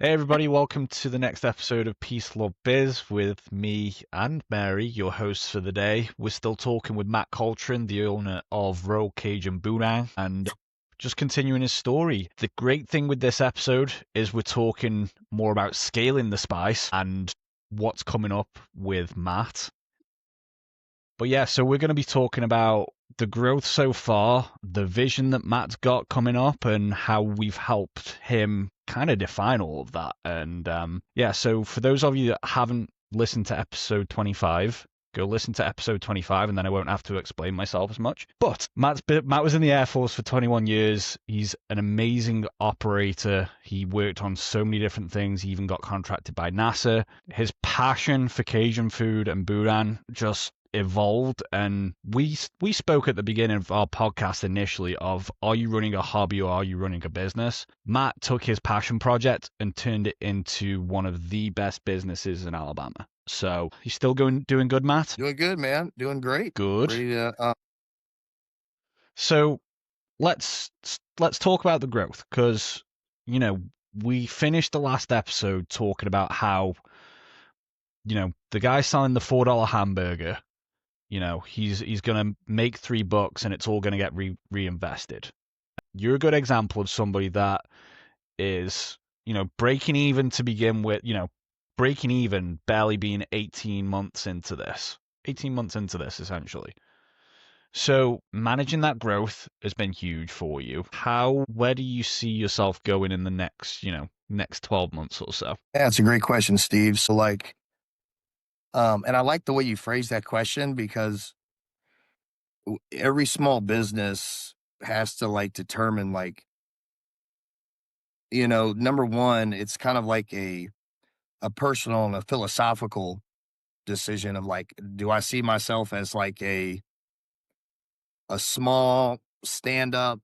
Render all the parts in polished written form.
Hey everybody, welcome to the next episode of Peace Luv Biz with me and Mary, your hosts for the day. We're still talking with Matt Coltrin, the owner of Royal Cajun Boudin, and just continuing his story. The great thing with this episode is we're talking more about scaling the spice and what's coming up with Matt. But yeah, so we're going to be talking about the growth so far, the vision that Matt's got coming up, and how we've helped him kind of define all of that. And yeah, so for those of you that haven't listened to episode 25, go listen to episode 25, and then I won't have to explain myself as much. But Matt was in the Air Force for 21 years. He's an amazing operator. He worked on so many different things. He even got contracted by NASA. His passion for Cajun food and boudin just evolved, and we spoke at the beginning of our podcast initially of, are you running a hobby or are you running a business? Matt took his passion project and turned it into one of the best businesses in Alabama. So you still doing good, Matt? Doing good, man. Doing great. Good. Ready to, So let's talk about the growth, because we finished the last episode talking about how the guy selling the $4 hamburger, he's going to make $3 and it's all going to get reinvested. You're a good example of somebody that is, breaking even to begin with, breaking even, barely being 18 months into this, essentially. So managing that growth has been huge for you. Where do you see yourself going in the next 12 months or so? Yeah, it's a great question, Steve. So and I like the way you phrase that question, because every small business has to determine, number one, it's kind of like a personal and a philosophical decision of do I see myself as a small stand up?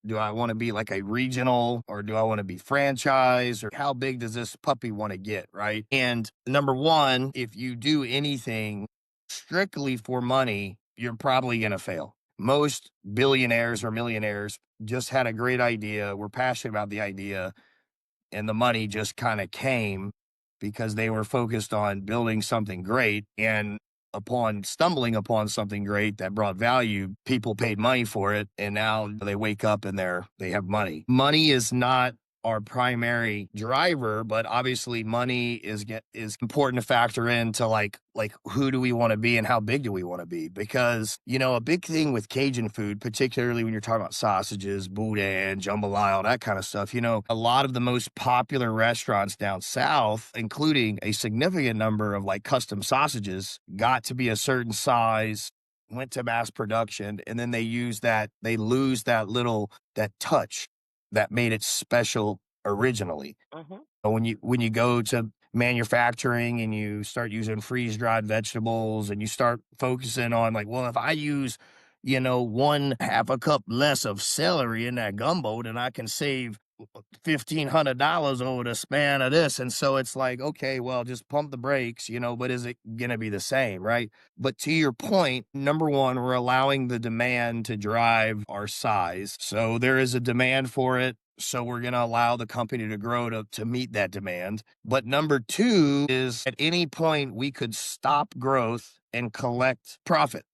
Do I want to be like a regional, or do I want to be franchise, or how big does this puppy want to get? Right. And number one, if you do anything strictly for money, you're probably going to fail. Most billionaires or millionaires just had a great idea, were passionate about the idea, and the money just kind of came because they were focused on building something great. And upon stumbling upon something great that brought value, people paid money for it, and now they wake up and they have money. Money is not our primary driver, but obviously money is important to factor into like who do we want to be and how big do we want to be? Because a big thing with Cajun food, particularly when you're talking about sausages, boudin, jambalaya, that kind of stuff, a lot of the most popular restaurants down south, including a significant number of custom sausages, got to be a certain size, went to mass production, and then they lose that touch that made it special originally. But when you go to manufacturing and you start using freeze dried vegetables, and you start focusing on if I use, one half a cup less of celery in that gumbo, then I can save $1,500 over the span of this. And so it's okay, well, just pump the brakes, but is it going to be the same? Right. But to your point, number one, we're allowing the demand to drive our size. So there is a demand for it. So we're going to allow the company to grow to meet that demand. But number two is, at any point we could stop growth and collect profit.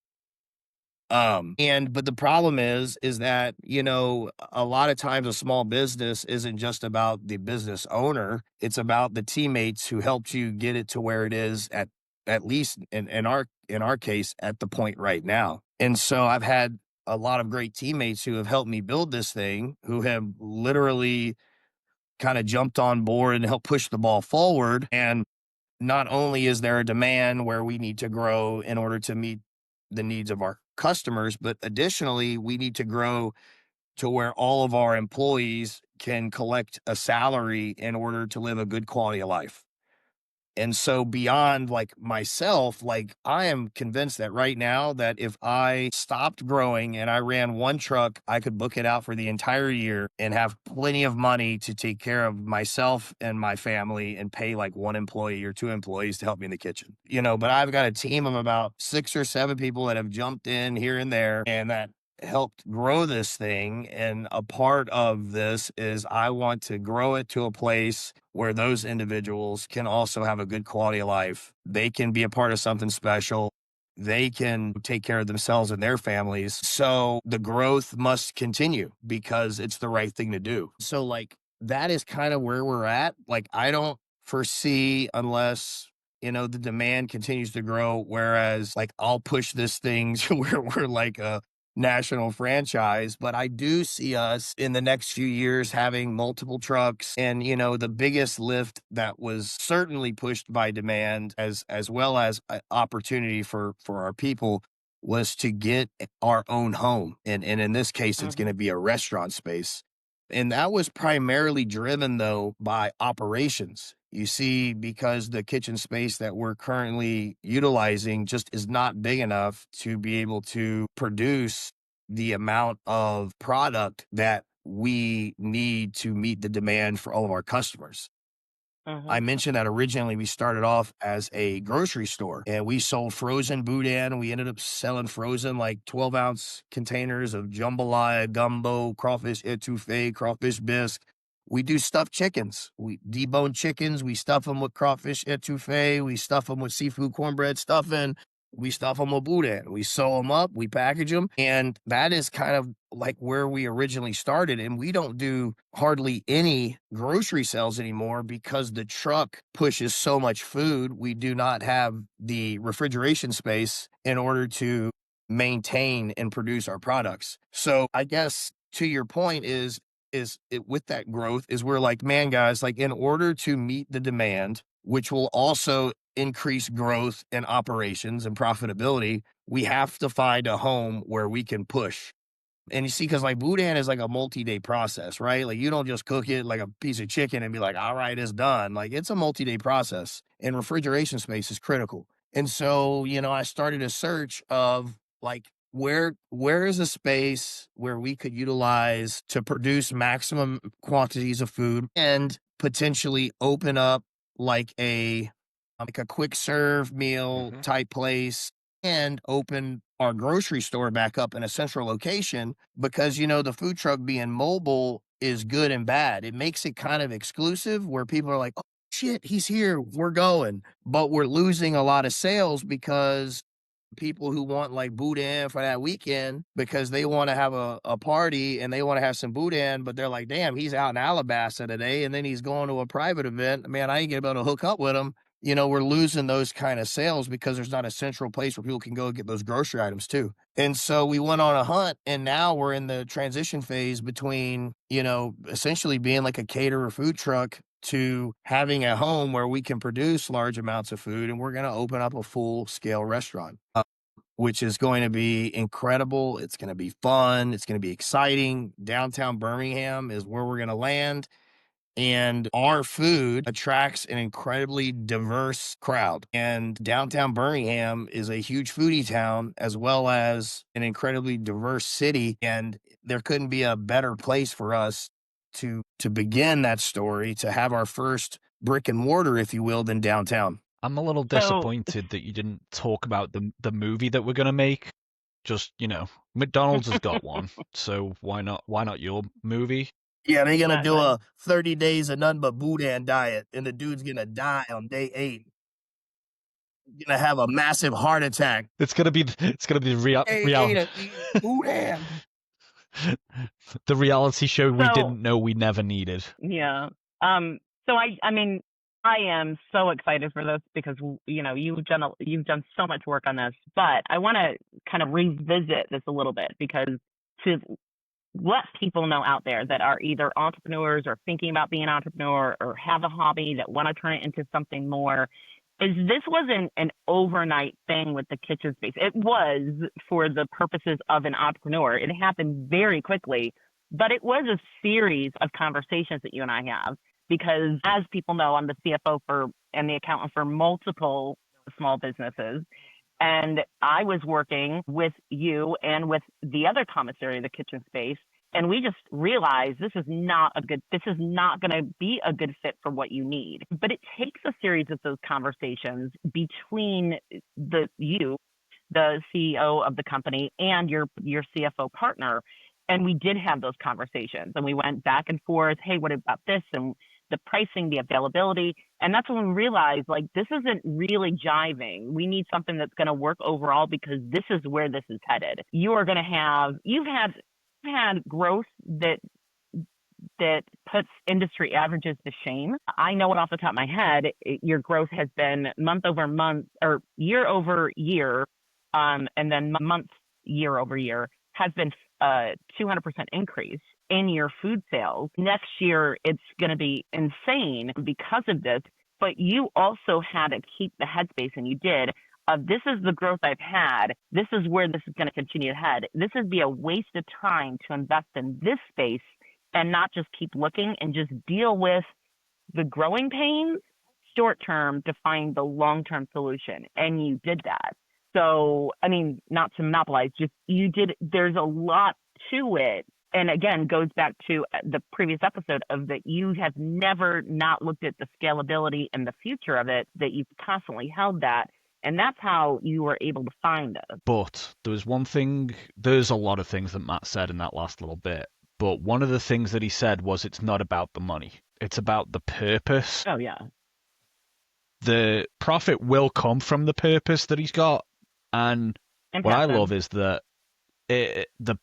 But the problem is that, a lot of times a small business isn't just about the business owner. It's about the teammates who helped you get it to where it is at least in our case, at the point right now. And so I've had a lot of great teammates who have helped me build this thing, who have literally kind of jumped on board and helped push the ball forward. And not only is there a demand where we need to grow in order to meet the needs of our customers, but additionally, we need to grow to where all of our employees can collect a salary in order to live a good quality of life. And so beyond myself, I am convinced that right now, that if I stopped growing and I ran one truck, I could book it out for the entire year and have plenty of money to take care of myself and my family, and pay one employee or two employees to help me in the kitchen. But I've got a team of about 6 or 7 people that have jumped in here and there, and that helped grow this thing. And a part of this is I want to grow it to a place where those individuals can also have a good quality of life. They can be a part of something special. They can take care of themselves and their families. So the growth must continue because it's the right thing to do. So, like, that is kind of where we're at. Like, I don't foresee, unless the demand continues to grow, whereas like I'll push this thing to where we're like a national franchise. But I do see us in the next few years having multiple trucks. And the biggest lift that was certainly pushed by demand, as well as opportunity for our people, was to get our own home. And in this case, it's going to be a restaurant space. And that was primarily driven, though, by operations. You see, because the kitchen space that we're currently utilizing just is not big enough to be able to produce the amount of product that we need to meet the demand for all of our customers. I mentioned that originally we started off as a grocery store and we sold frozen boudin. We ended up selling frozen like 12-ounce containers of jambalaya, gumbo, crawfish etouffee, crawfish bisque. We do stuffed chickens. We debone chickens. We stuff them with crawfish etouffee. We stuff them with seafood cornbread stuffing. We stuff them with boudin. We sew them up. We package them. And that is kind of like where we originally started. And we don't do hardly any grocery sales anymore because the truck pushes so much food. We do not have the refrigeration space in order to maintain and produce our products. So I guess to your point is it, with that growth is we're like, man, guys, like in order to meet the demand, which will also increase growth and operations and profitability, we have to find a home where we can push. And you see, because like boudin is like a multi-day process, right? Like you don't just cook it like a piece of chicken and be like, all right, it's done. Like it's a multi-day process, and refrigeration space is critical. And so, I started a search of like where is a space where we could utilize to produce maximum quantities of food and potentially open up like a quick serve meal type place and open our grocery store back up in a central location, because the food truck being mobile is good and bad. It makes it kind of exclusive where people are like, oh shit, he's here, we're going. But we're losing a lot of sales because people who want like boudin for that weekend, because they want to have a party and they want to have some boudin, but they're like, damn, he's out in Alabasta today and then he's going to a private event. Man, I ain't gonna be able to hook up with him. We're losing those kind of sales because there's not a central place where people can go get those grocery items too. And so we went on a hunt, and now we're in the transition phase between, essentially being like a caterer food truck to having a home where we can produce large amounts of food. And we're going to open up a full scale restaurant, which is going to be incredible. It's going to be fun. It's going to be exciting. Downtown Birmingham is where we're going to land. And our food attracts an incredibly diverse crowd. And downtown Birmingham is a huge foodie town, as well as an incredibly diverse city. And there couldn't be a better place for us to begin that story, to have our first brick and mortar, if you will, than downtown. I'm a little disappointed that you didn't talk about the movie that we're gonna make. Just, McDonald's has got one, so why not your movie? Yeah, they're gonna do Exactly. a 30 days of nothing but boudin diet, and the dude's gonna die on day 8. Gonna have a massive heart attack. It's gonna be the Day 8 of eating boudin. the reality show we So didn't know we never needed. yeah. So I mean, I am so excited for this because you've done so much work on this, but I want to kind of revisit this a little bit because to let people know out there that are either entrepreneurs or thinking about being an entrepreneur or have a hobby that want to turn it into something more, is this wasn't an overnight thing with the kitchen space. It was for the purposes of an entrepreneur. It happened very quickly, but it was a series of conversations that you and I have because, as people know, I'm the CFO and the accountant for multiple small businesses. And I was working with you and with the other commissary of the kitchen space. And we just realized this is not going to be a good fit for what you need. But it takes a series of those conversations between the the CEO of the company and your CFO partner. And we did have those conversations, and we went back and forth. Hey, what about this? And the pricing, the availability. And that's when we realized, like, this isn't really jiving. We need something that's going to work overall, because this is where this is headed. You've had growth that puts industry averages to shame. I know it off the top of my head. Your growth has been month over month or year over year, and then month year over year has been 200% increase in your food sales. Next year, it's going to be insane because of this. But you also had to keep the headspace, and you did. This is the growth I've had. This is where this is going to continue to head. This would be a waste of time to invest in this space and not just keep looking and just deal with the growing pains short term to find the long-term solution. And you did that. So, I mean, not to monopolize, just you did. There's a lot to it. And again, goes back to the previous episode of that you have never not looked at the scalability and the future of it, that you've constantly held that. And that's how you were able to find us. But there was one thing, there's a lot of things that Matt said in that last little bit. But one of the things that he said was, it's not about the money. It's about the purpose. Oh, yeah. The profit will come from the purpose that he's got. And what I love is that the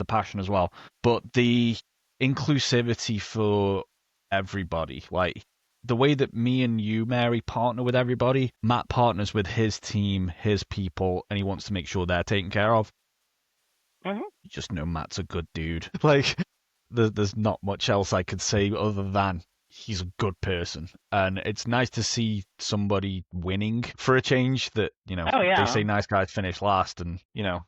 passion as well. But the inclusivity for everybody. Like, the way that me and you, Mary, partner with everybody, Matt partners with his team, his people, and he wants to make sure they're taken care of. Mm-hmm. You just know Matt's a good dude. Like, there's not much else I could say other than he's a good person. And it's nice to see somebody winning for a change that, they say nice guys finish last. And, I'm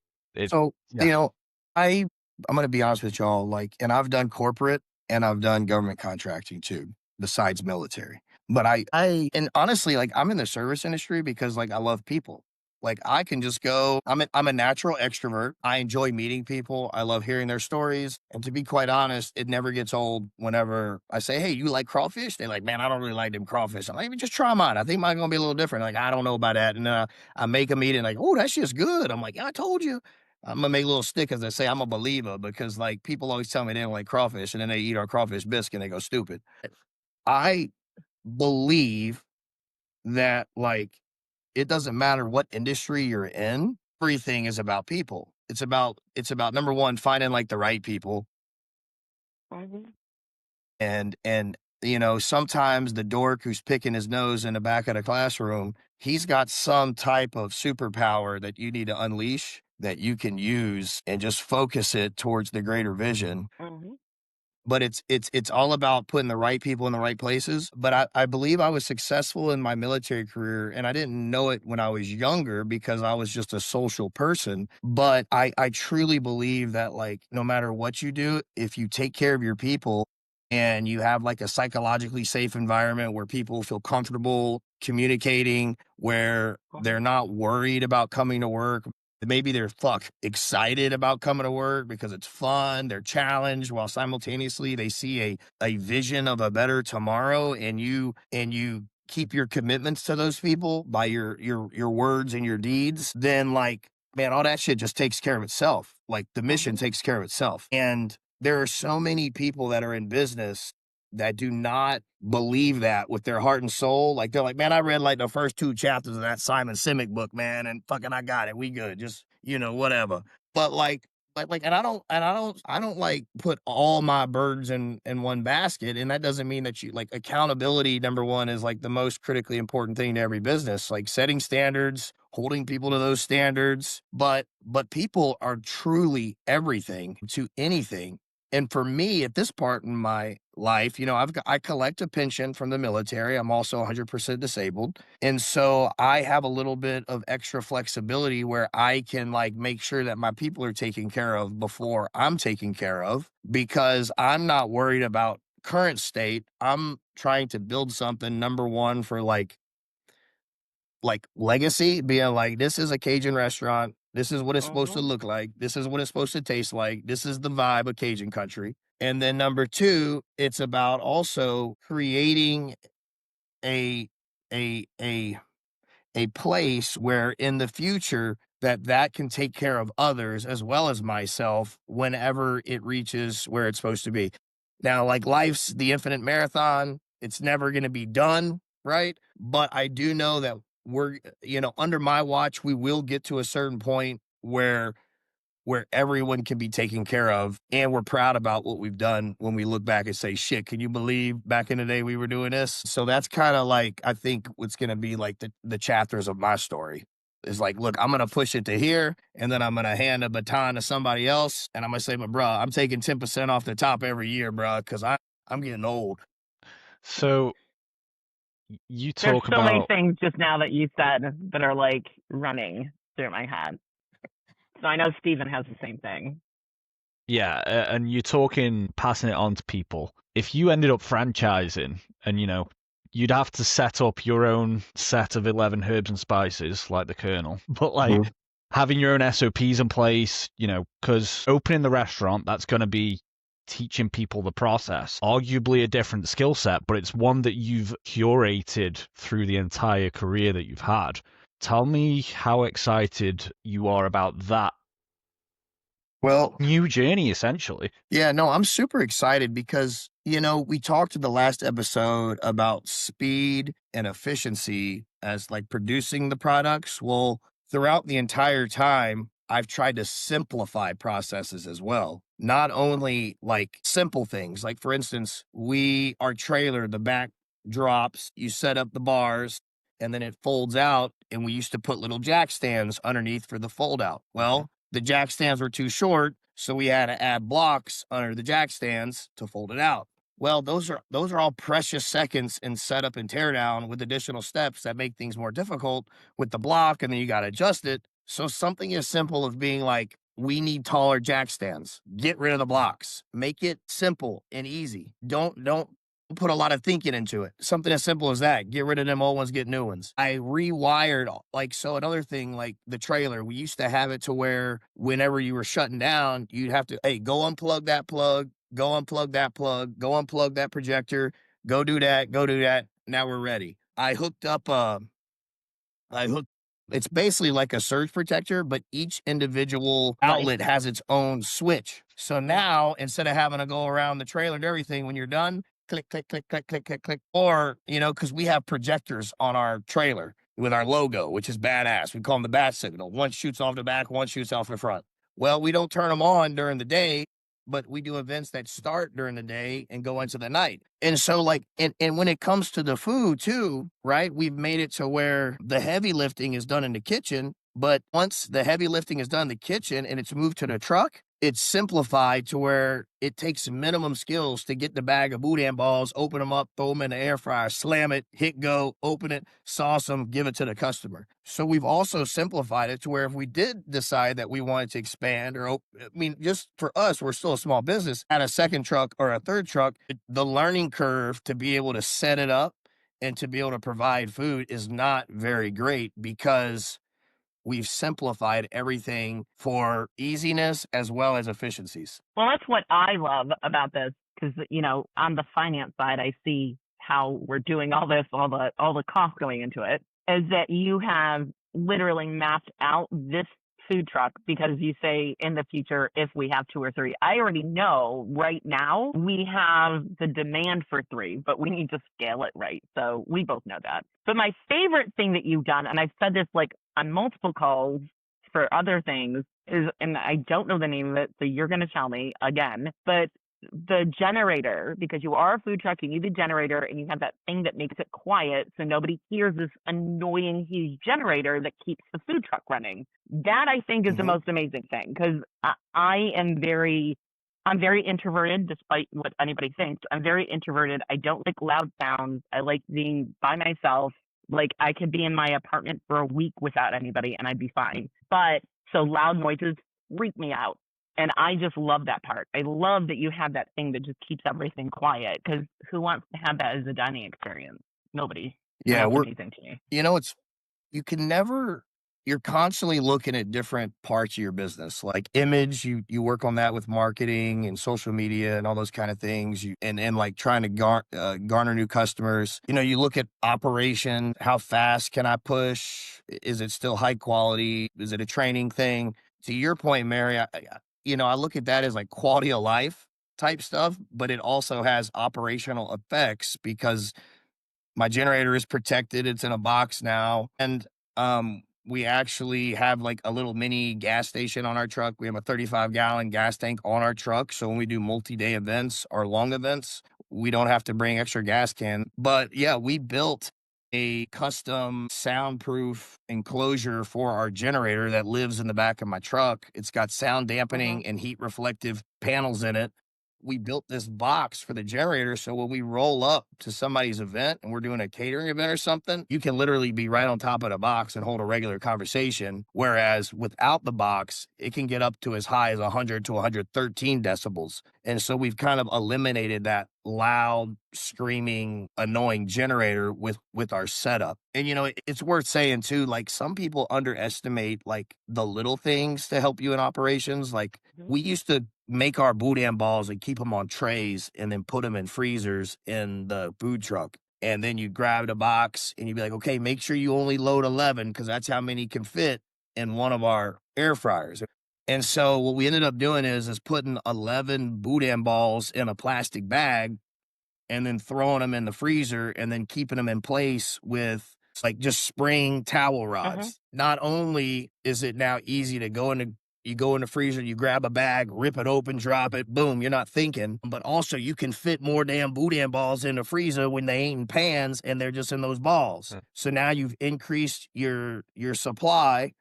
going to be honest with y'all, like, and I've done corporate and I've done government contracting too, besides military. But and honestly, like, I'm in the service industry because, like, I love people. Like, I can just go, I'm a natural extrovert. I enjoy meeting people. I love hearing their stories. And to be quite honest, it never gets old whenever I say, hey, you like crawfish? They're like, man, I don't really like them crawfish. I'm like, just try mine. I think mine's going to be a little different. Like, I don't know about that. And I make them eat it, and like, oh, that shit's good. I'm like, I told you. I'm going to make little stickers that say I'm a believer, because, like, people always tell me they don't like crawfish, and then they eat our crawfish biscuit and they go stupid. I believe that, like, it doesn't matter what industry you're in. Everything is about people. It's about number one, finding, like, the right people. Mm-hmm. And sometimes the dork who's picking his nose in the back of the classroom, he's got some type of superpower that you need to unleash, that you can use and just focus it towards the greater vision. Mm-hmm. But it's all about putting the right people in the right places. But I believe I was successful in my military career, and I didn't know it when I was younger because I was just a social person. But I truly believe that, like, no matter what you do, if you take care of your people and you have, like, a psychologically safe environment where people feel comfortable communicating, where they're not worried about coming to work, maybe they're excited about coming to work because it's fun, they're challenged, while simultaneously they see a vision of a better tomorrow, and you keep your commitments to those people by your words and your deeds, then, like, man, all that shit just takes care of itself. Like, the mission takes care of itself. And there are so many people that are in business that do not believe that with their heart and soul. Like, they're like, man, I read, like, the first 2 chapters of that Simon Sinek book, man, and fucking I got it. We good. Just, whatever. But and I don't like put all my birds in one basket. And that doesn't mean that like, accountability, number one, is, like, the most critically important thing to every business, like setting standards, holding people to those standards. But people are truly everything to anything. And for me, at this part in my life, I collect a pension from the military. I'm also 100% disabled. And so I have a little bit of extra flexibility where I can, like, make sure that my people are taken care of before I'm taken care of, because I'm not worried about current state. I'm trying to build something, number one, for like legacy, being like, this is a Cajun restaurant. This is what it's supposed to look like. This is what it's supposed to taste like. This is the vibe of Cajun country. And then number two, it's about also creating a a place where in the future that can take care of others as well as myself whenever it reaches where it's supposed to be. Now, like life's the infinite marathon, it's never going to be done, right? But I do know that under my watch, we will get to a certain point where everyone can be taken care of, and we're proud about what we've done when we look back and say, shit, can you believe back in the day we were doing this? So that's kind of like, I think what's going to be like the chapters of my story is like, look, I'm going to push it to here, and then I'm going to hand a baton to somebody else, and I'm going to say, but bro, I'm taking 10% off the top every year, bro, because I'm getting old. So you There's talk so many about, things just now that you said that are like running through my head. So I know Steven has the same thing. yeah, and you're talking passing it on to people. If you ended up franchising and, you'd have to set up your own set of 11 herbs and spices like the Colonel, but like having your own SOPs in place, because opening the restaurant, that's going to be teaching people the process. Arguably a different skill set, but it's one that you've curated through the entire career that you've had. Tell me how excited you are about that Well, new journey, essentially. yeah, no, I'm super excited because, we talked in the last episode about speed and efficiency as like producing the products. Well, throughout the entire time, I've tried to simplify processes as well. Not only like simple things, like for instance, our trailer, the back drops, you set up the bars, and then it folds out. And we used to put little jack stands underneath for the fold out. Well, the jack stands were too short, so we had to add blocks under the jack stands to fold it out. Well, those are all precious seconds in setup and teardown with additional steps that make things more difficult with the block, and then you got to adjust it. So something as simple as being like, we need taller jack stands. Get rid of the blocks. Make it simple and easy. Don't put a lot of thinking into it. Something as simple as that. Get rid of them old ones, get new ones. I rewired, so another thing, like the trailer, we used to have it to where whenever you were shutting down, you'd have to, hey, go unplug that plug, go unplug that plug, go unplug that projector, go do that, go do that. Now we're ready. I hooked up, it's basically like a surge protector, but each individual outlet has its own switch. So now instead of having to go around the trailer and everything, when you're done, click, click, click, click, click, click, click. Or, because we have projectors on our trailer with our logo, which is badass. We call them the bat signal. One shoots off the back, one shoots off the front. Well, we don't turn them on during the day, but we do events that start during the day and go into the night. And so and when it comes to the food too, right? We've made it to where the heavy lifting is done in the kitchen, but once the heavy lifting is done in the kitchen and it's moved to the truck, it's simplified to where it takes minimum skills to get the bag of boudin balls, open them up, throw them in the air fryer, slam it, hit go, open it, sauce them, give it to the customer. So we've also simplified it to where if we did decide that we wanted to expand just for us, we're still a small business, add a second truck or a third truck, the learning curve to be able to set it up and to be able to provide food is not very great because we've simplified everything for easiness as well as efficiencies. Well, that's what I love about this because, on the finance side, I see how we're doing all this, all the costs going into it, is that you have literally mapped out this food truck because you say in the future, if we have 2 or 3, I already know right now we have the demand for 3, but we need to scale it right. So we both know that. But my favorite thing that you've done, and I've said this like on multiple calls for other things, is, and I don't know the name of it, so you're going to tell me again, but the generator, because you are a food truck, you need a generator, and you have that thing that makes it quiet so nobody hears this annoying huge generator that keeps the food truck running. That I think is the most amazing thing because I'm very introverted, despite what anybody thinks. I'm very introverted. I don't like loud sounds. I like being by myself. Like I could be in my apartment for a week without anybody and I'd be fine. But so loud noises freak me out. And I just love that part. I love that you have that thing that just keeps everything quiet because who wants to have that as a dining experience? Nobody. Yeah, That's amazing to me. you can never you're constantly looking at different parts of your business, like image. You work on that with marketing and social media and all those kind of things. And like trying to garner new customers. You look at operation. How fast can I push? Is it still high quality? Is it a training thing? To your point, Mary, I look at that as like quality of life type stuff, but it also has operational effects because my generator is protected. It's in a box now. And we actually have like a little mini gas station on our truck. We have a 35-gallon gas tank on our truck. So when we do multi-day events or long events, we don't have to bring extra gas can. But yeah, we built a custom soundproof enclosure for our generator that lives in the back of my truck. It's got sound dampening and heat reflective panels in it. We built this box for the generator. So when we roll up to somebody's event and we're doing a catering event or something, you can literally be right on top of the box and hold a regular conversation. Whereas without the box, it can get up to as high as 100 to 113 decibels. And so we've kind of eliminated that loud, screaming, annoying generator with our setup. And, it's worth saying too, like some people underestimate like the little things to help you in operations. Like we used to make our boudin balls and keep them on trays and then put them in freezers in the food truck. And then you grab the box and you'd be like, okay, make sure you only load 11 because that's how many can fit in one of our air fryers. And so what we ended up doing is putting 11 boudin balls in a plastic bag and then throwing them in the freezer and then keeping them in place with like just spraying towel rods. Not only is it now easy to you go in the freezer, you grab a bag, rip it open, drop it, boom, you're not thinking. But also you can fit more damn boudin balls in the freezer when they ain't in pans and they're just in those balls. So now you've increased your supply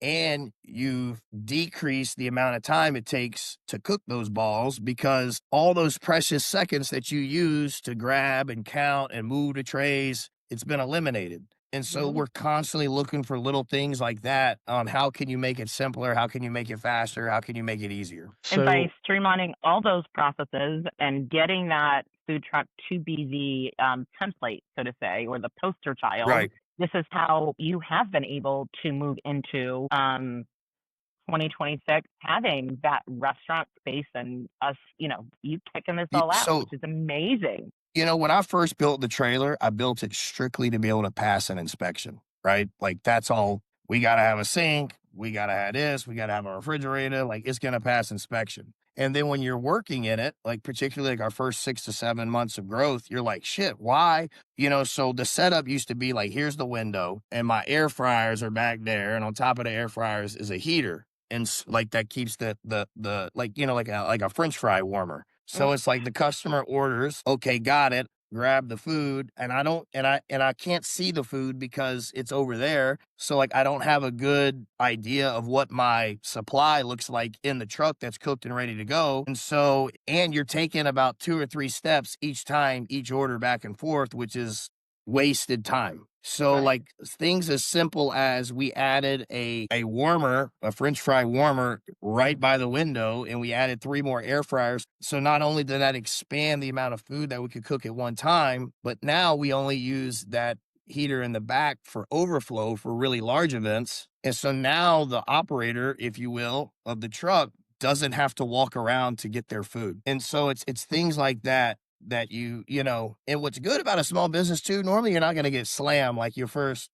and you've decreased the amount of time it takes to cook those balls because all those precious seconds that you use to grab and count and move the trays, it's been eliminated. And so we're constantly looking for little things like that on how can you make it simpler? How can you make it faster? How can you make it easier? And by streamlining all those processes and getting that food truck to be the template, so to say, or the poster child, right. This is how you have been able to move into 2026, having that restaurant space and us, you kicking this all out, which is amazing. When I first built the trailer, I built it strictly to be able to pass an inspection, right? Like that's all. We got to have a sink. We got to have this. We got to have a refrigerator. Like it's going to pass inspection. And then when you're working in it, like particularly like our first 6 to 7 months of growth, you're like, shit, why? So the setup used to be like, here's the window and my air fryers are back there. And on top of the air fryers is a heater. And like that keeps the like, like a French fry warmer. So it's like the customer orders, okay, got it, grab the food, and I can't see the food because it's over there. So like I don't have a good idea of what my supply looks like in the truck that's cooked and ready to go. And you're taking about 2 or 3 steps each time, each order back and forth, which is wasted time. So like things as simple as we added a warmer, a French fry warmer right by the window, and we added 3 more air fryers. So not only did that expand the amount of food that we could cook at one time, but now we only use that heater in the back for overflow for really large events. And so now the operator, if you will, of the truck doesn't have to walk around to get their food. And so it's things like that and what's good about a small business too, normally you're not going to get slammed like your first,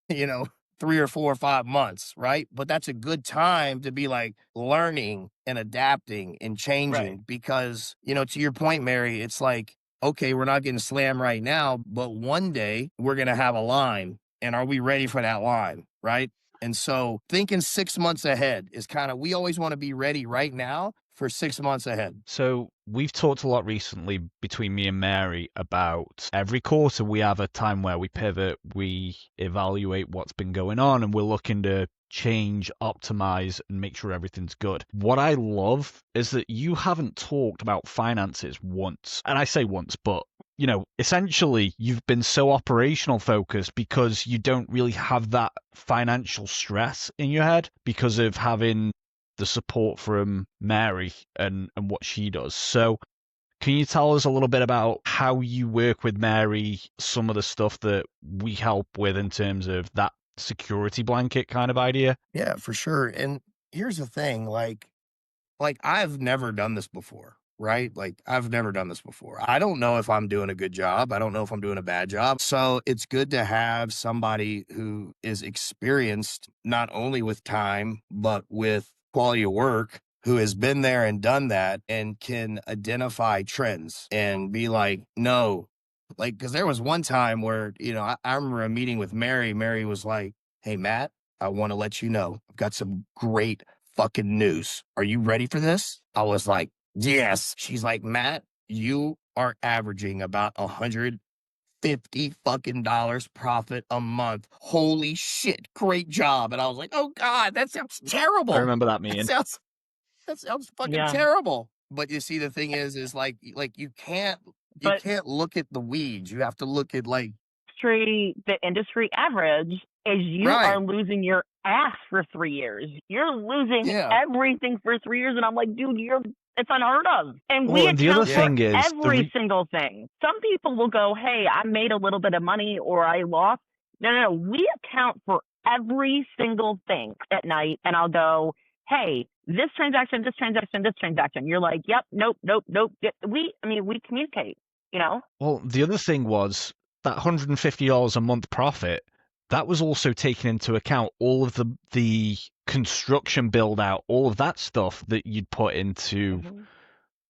3 or 4 or 5 months, right? But that's a good time to be like learning and adapting and changing because, to your point, Mary, it's like, okay, we're not getting slammed right now, but one day we're going to have a line. And are we ready for that line, right? And so thinking 6 months ahead is we always want to be ready right now for 6 months ahead. So we've talked a lot recently between me and Mary about every quarter we have a time where we pivot, we evaluate what's been going on, and we're looking to change, optimize, and make sure everything's good. What I love is that you haven't talked about finances once. And I say once, but essentially you've been so operational focused because you don't really have that financial stress in your head because of having the support from Mary and what she does. So can you tell us a little bit about how you work with Mary, some of the stuff that we help with in terms of that security blanket kind of idea. Yeah, for sure. And here's the thing, like I've never done this before, right? Like I've never done this before. I don't know if I'm doing a good job. I don't know if I'm doing a bad job. So it's good to have somebody who is experienced not only with time, but with quality of work, who has been there and done that and can identify trends and be like, no, like, cause there was one time where, I remember a meeting with Mary. Mary was like, hey, Matt, I want to let you know, I've got some great fucking news. Are you ready for this? I was like, yes. She's like, Matt, you are averaging about $150 fucking profit a month. Holy shit. Great job. And I was like, oh God, that sounds I terrible. remember that That meeting. sounds fucking Yeah. terrible. But you see, the thing is like you can't But look at the weeds. You have to look at like, the industry average is you right. are losing your ass for 3 years. You're losing Yeah. everything for 3 years. And I'm like, dude, it's unheard of. And we Well, and the other account for thing is every single thing. Some people will go, hey, I made a little bit of money or I lost. No. We account for every single thing at night. And I'll go, hey, this transaction, this transaction, this transaction. You're like, yep, nope. We communicate, Well, the other thing was that $150 a month profit. That was also taking into account all of the construction build out, all of that stuff that you'd put into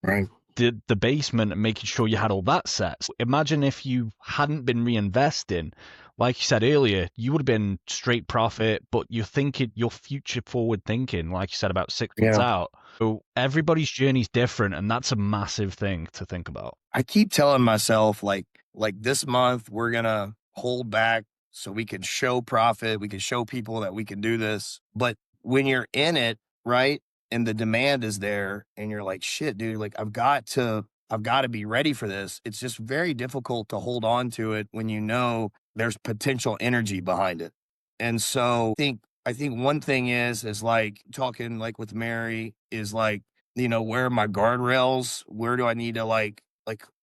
Right. the basement and making sure you had all that set. So imagine if you hadn't been reinvesting, like you said earlier, you would have been straight profit, but you're future forward thinking, like you said, about 6 months Yeah. out. So everybody's journey is different, and that's a massive thing to think about. I keep telling myself like this month we're gonna hold back so we can show profit, we can show people that we can do this. But when you're in it, right, and the demand is there, and you're like, shit, dude, like I've got to be ready for this. It's just very difficult to hold on to it when you know there's potential energy behind it. And so I think one thing is like talking like with Mary is like, where are my guardrails? Where do I need to like,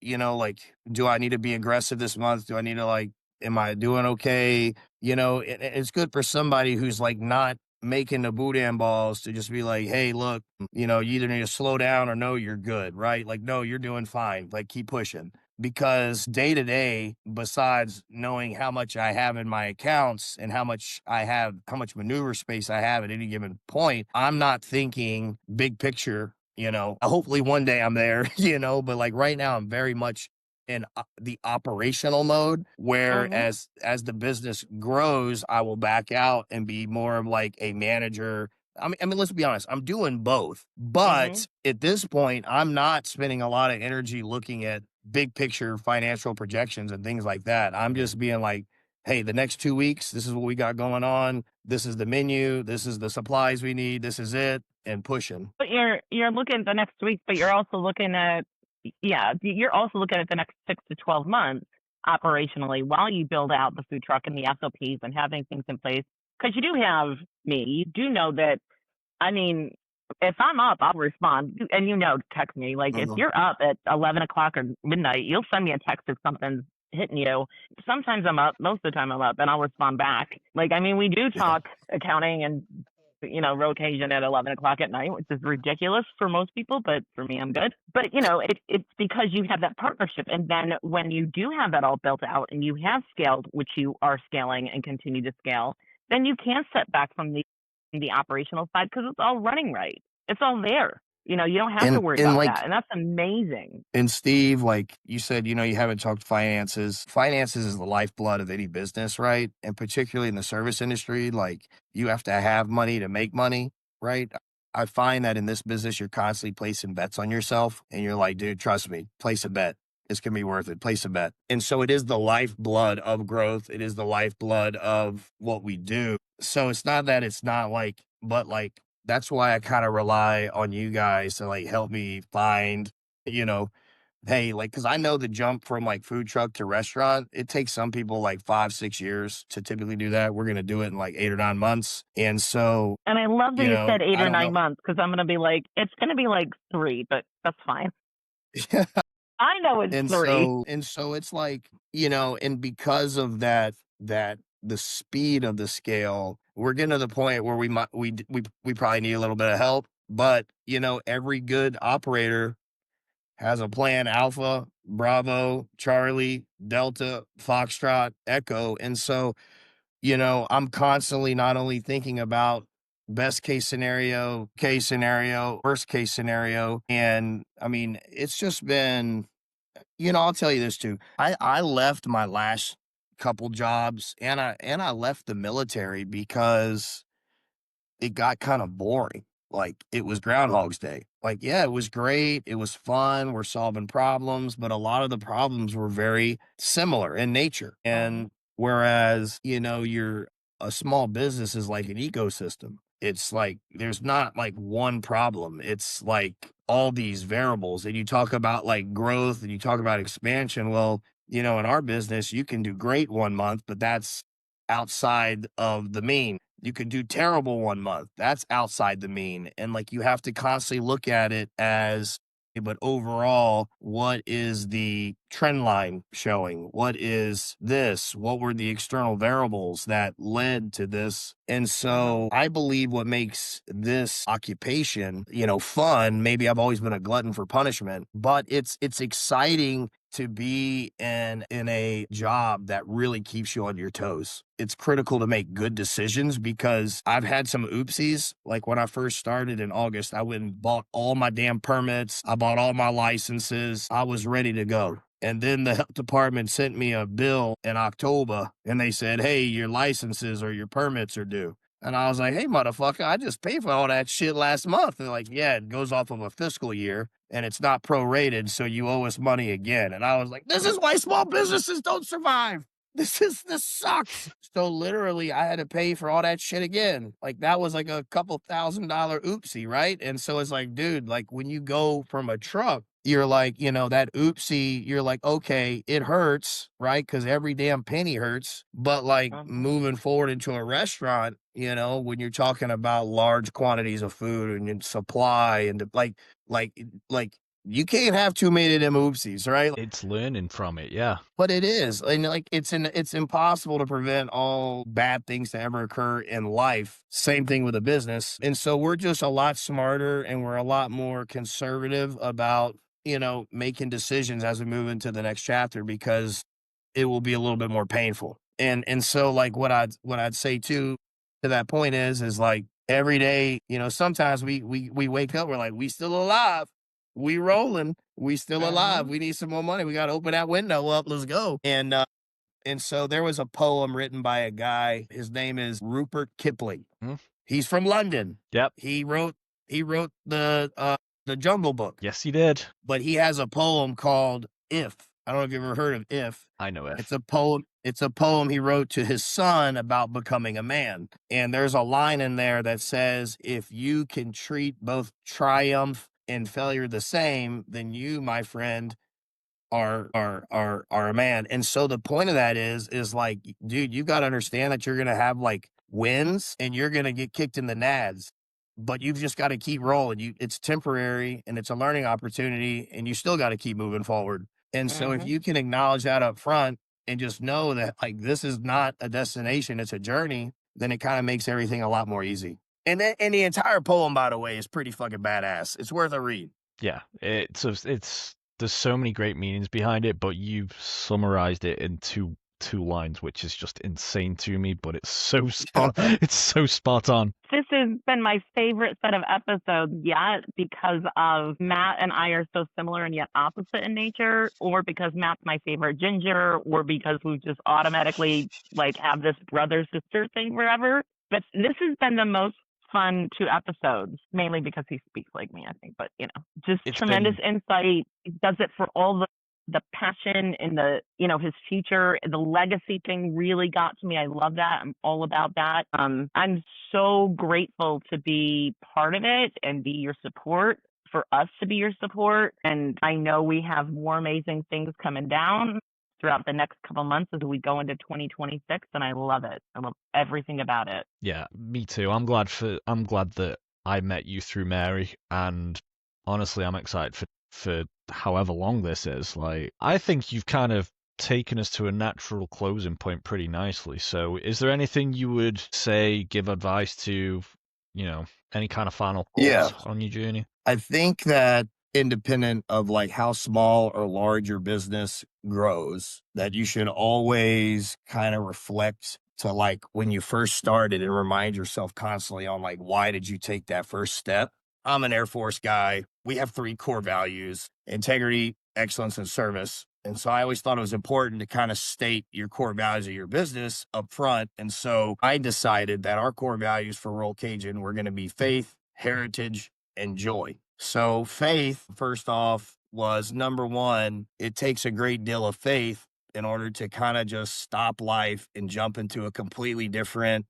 do I need to be aggressive this month? Do I need to like, am I doing okay? It's good for somebody who's like not making the boudin balls to just be like, hey, look, you either need to slow down or no, you're good, right? Like, no, you're doing fine. Like, keep pushing. Because day to day, besides knowing how much I have in my accounts and how much maneuver space I have at any given point, I'm not thinking big picture. Hopefully one day I'm there, but like right now I'm very much in the operational mode where as the business grows, I will back out and be more of like a manager. I mean, let's be honest, I'm doing both, but at this point, I'm not spending a lot of energy looking at big picture financial projections and things like that. I'm just being like, hey, the next 2 weeks, this is what we got going on. This is the menu. This is the supplies we need. This is it, and pushing. But you're looking at the next week, but you're also looking at the next 6 to 12 months operationally while you build out the food truck and the SOPs and having things in place. Because you do have me. You do know that, I mean, if I'm up, I'll respond. And text me. Like, if you're up at 11 o'clock or midnight, you'll send me a text if something's hitting you. Sometimes I'm up. Most of the time I'm up, and I'll respond back. Like, I mean, we do talk accounting and, road Cajun at 11 o'clock at night, which is ridiculous for most people, but for me, I'm good. But, it's because you have that partnership. And then when you do have that all built out and you have scaled, which you are scaling and continue to scale, then you can step back from the operational side because it's all running right. It's all there. You don't have to worry about that. And that's amazing. And Steve, like you said, you haven't talked finances. Finances is the lifeblood of any business, right? And particularly in the service industry, like you have to have money to make money, right? I find that in this business, you're constantly placing bets on yourself and you're like, dude, trust me, place a bet. It's going to be worth it. Place a bet. And so it is the lifeblood of growth. It is the lifeblood of what we do. So it's not that it's not like, but like, that's why I kind of rely on you guys to like help me find, hey, like, cause I know the jump from like food truck to restaurant, it takes some people like 5-6 years to typically do that. We're going to do it in like 8 or 9 months. And so, and I love that you said 8 or 9 months. Cause I'm going to be like, it's going to be like 3, but that's fine. I know it's 3. And so it's like, and because of that the speed of the scale, we're getting to the point where we probably need a little bit of help. But every good operator has a plan: Alpha, Bravo, Charlie, Delta, Foxtrot, Echo. And so, I'm constantly not only thinking about best case scenario, worst case scenario. And I mean, it's just been, I'll tell you this too. I left my last couple jobs, and I left the military because it got kind of boring. Like, it was Groundhog's Day. Like, yeah, it was great. It was fun. We're solving problems, but a lot of the problems were very similar in nature. And whereas, a small business is like an ecosystem. It's like there's not like one problem. It's like all these variables. And you talk about like growth and you talk about expansion. Well, in our business, you can do great one month, but that's outside of the mean. You could do terrible one month. That's outside the mean. And like, you have to constantly look at it as, but overall, what is the trend line showing? What is this? What were the external variables that led to this? And so I believe what makes this occupation, fun, maybe I've always been a glutton for punishment, but it's exciting to be in a job that really keeps you on your toes. It's critical to make good decisions, because I've had some oopsies. Like, when I first started in August, I went and bought all my damn permits. I bought all my licenses. I was ready to go. And then the health department sent me a bill in October, and they said, hey, your licenses or your permits are due. And I was like, hey, motherfucker, I just paid for all that shit last month. They're like, yeah, it goes off of a fiscal year and it's not prorated, so you owe us money again. And I was like, this is why small businesses don't survive. This sucks. So literally, I had to pay for all that shit again. Like, that was like a couple $1,000 oopsie, right? And so it's like, dude, like, when you go from a truck, you're like, that oopsie, you're like, okay, it hurts, right? Because every damn penny hurts. But like, moving forward into a restaurant, when you're talking about large quantities of food and supply and like you can't have too many of them oopsies, right? It's learning from it, yeah. But it is, and like, it's impossible to prevent all bad things to ever occur in life. Same thing with a business. And so we're just a lot smarter, and we're a lot more conservative about, making decisions as we move into the next chapter, because it will be a little bit more painful. And so, like, what I'd say too, to that point is like, every day, sometimes we wake up, we're like, we still alive. We rolling. We still alive. We need some more money. We got to open that window up. Let's go. And so there was a poem written by a guy. His name is Rupert Kipling. He's from London. Yep. He wrote the Jungle Book. Yes, he did. But he has a poem called If. I don't know if you've ever heard of If. I know If. It's a poem he wrote to his son about becoming a man. And there's a line in there that says, if you can treat both triumph and failure the same, then you, my friend, are a man. And so the point of that is like, dude, you got to understand that you're going to have like wins and you're going to get kicked in the nads, but you've just got to keep rolling. It's temporary and it's a learning opportunity, and you still got to keep moving forward. And so if you can acknowledge that up front and just know that like, this is not a destination, it's a journey, then it kind of makes everything a lot more easy. And the entire poem, by the way, is pretty fucking badass. It's worth a read. Yeah, it's there's so many great meanings behind it, but you've summarized it in two lines, which is just insane to me. But it's so spot on. This has been my favorite set of episodes yet, because of Matt and I are so similar and yet opposite in nature, or because Matt's my favorite ginger, or because we just automatically like have this brother-sister thing forever. But this has been the most fun 2 episodes, mainly because he speaks like me, I think. But just it's tremendous insight. He does it for all the passion and the his future. The legacy thing really got to me. I love that. I'm all about that. I'm so grateful to be part of it and be your support, for us to be your support. And I know we have more amazing things coming down throughout the next couple months as we go into 2026, and I love it. I love everything about it. Yeah, me too. I'm glad that I met you through Mary, and honestly, I'm excited for however long this is. Like, I think you've kind of taken us to a natural closing point pretty nicely. So is there anything you would say, give advice to, any kind of final Yeah. thoughts on your journey? I think that independent of like how small or large your business grows, that you should always kind of reflect to like when you first started and remind yourself constantly on like, why did you take that first step? I'm an Air Force guy. We have 3 core values: integrity, excellence, and service. And so I always thought it was important to kind of state your core values of your business up front. And so I decided that our core values for Roll Cajun were going to be faith, heritage, and joy. So faith, first off, was number one. It takes a great deal of faith in order to kind of just stop life and jump into a completely different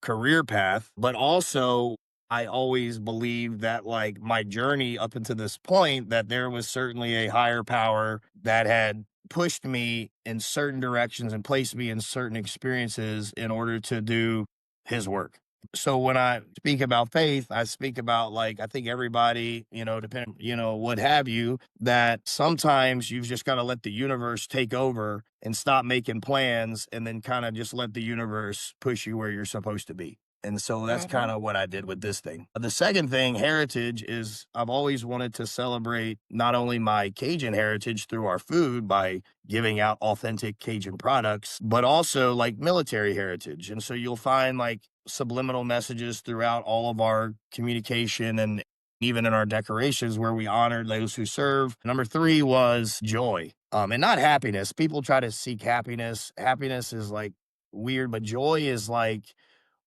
career path. But also, I always believed that like my journey up until this point, that there was certainly a higher power that had pushed me in certain directions and placed me in certain experiences in order to do his work. So when I speak about faith, I speak about like I think everybody, depending, what have you, that sometimes you've just got to let the universe take over and stop making plans and then kind of just let the universe push you where you're supposed to be. And so that's kind of what I did with this thing. The second thing, heritage, is I've always wanted to celebrate not only my Cajun heritage through our food by giving out authentic Cajun products, but also like military heritage. And so you'll find like subliminal messages throughout all of our communication and even in our decorations where we honor those who serve. Number 3 was joy, and not happiness. People try to seek happiness. Happiness is like weird, but joy is like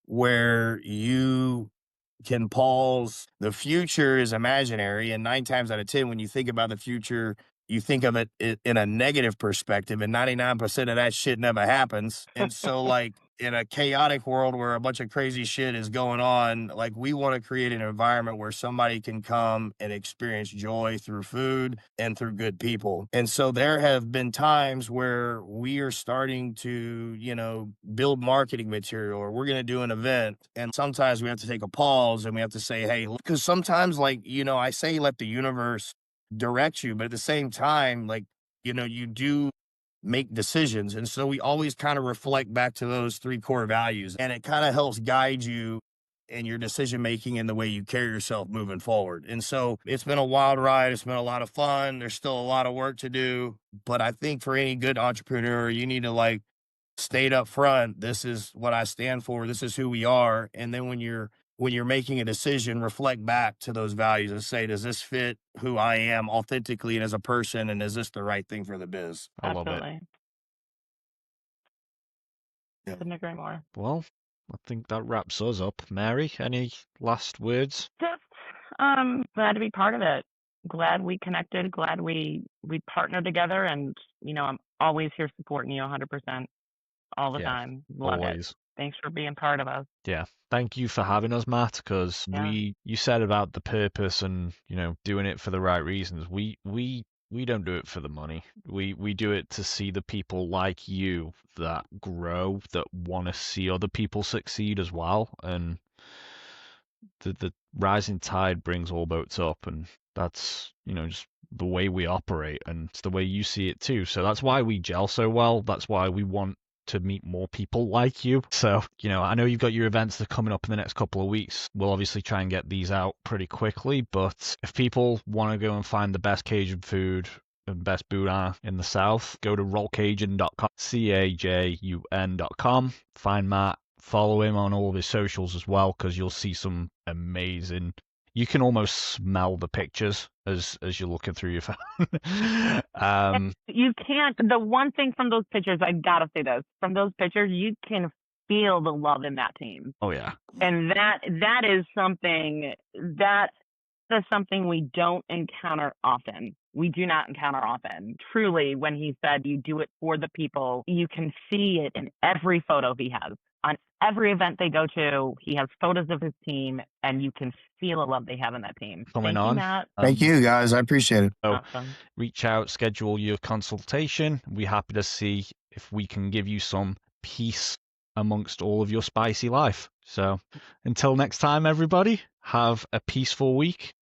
where you can pause. The future is imaginary, and 9 times out of 10, when you think about the future, you think of it in a negative perspective, and 99% of that shit never happens. And so, like, in a chaotic world where a bunch of crazy shit is going on, like, we want to create an environment where somebody can come and experience joy through food and through good people. And so there have been times where we are starting to, build marketing material, or we're going to do an event. And sometimes we have to take a pause and we have to say, hey, because sometimes, like, I say, let the universe direct you, but at the same time, like, you do make decisions. And so we always kind of reflect back to those 3 core values, and it kind of helps guide you in your decision making and the way you carry yourself moving forward. And so it's been a wild ride. It's been a lot of fun. There's still a lot of work to do, but I think for any good entrepreneur, you need to like state up front, this is what I stand for, this is who we are. And then when you're making a decision, reflect back to those values and say, does this fit who I am authentically and as a person, and is this the right thing for the biz? I love it. Absolutely. Yeah. Couldn't agree more. Well, I think that wraps us up. Mary, any last words? Just glad to be part of it. Glad we connected. Glad we partnered together, and I'm always here supporting you 100% all the time. Love Always. it. Thanks for being part of us. Yeah, thank you for having us, Matt, because you said about the purpose and, doing it for the right reasons. We don't do it for the money. We do it to see the people like you that grow, that want to see other people succeed as well. And the rising tide brings all boats up, and that's, just the way we operate, and it's the way you see it too. So that's why we gel so well. That's why we want to meet more people like you. So, I know you've got your events that are coming up in the next couple of weeks. We'll obviously try and get these out pretty quickly, but if people want to go and find the best Cajun food and best boudin in the South, go to rollcajun.com, CAJUN.com, find Matt, follow him on all of his socials as well, because you'll see some amazing, you can almost smell the pictures as you're looking through your phone. You can't. The one thing from those pictures, I gotta say this, from those pictures, you can feel the love in that team. Oh yeah. And that is something we don't encounter often. We do not encounter often. Truly, when he said you do it for the people, you can see it in every photo he has. On every event they go to, he has photos of his team, and you can feel the love they have in that team. Coming Thank on. you, Matt. Thank you, guys. I appreciate it. So Awesome. reach out, schedule your consultation. We're happy to see if we can give you some peace amongst all of your spicy life. So until next time, everybody, have a peaceful week.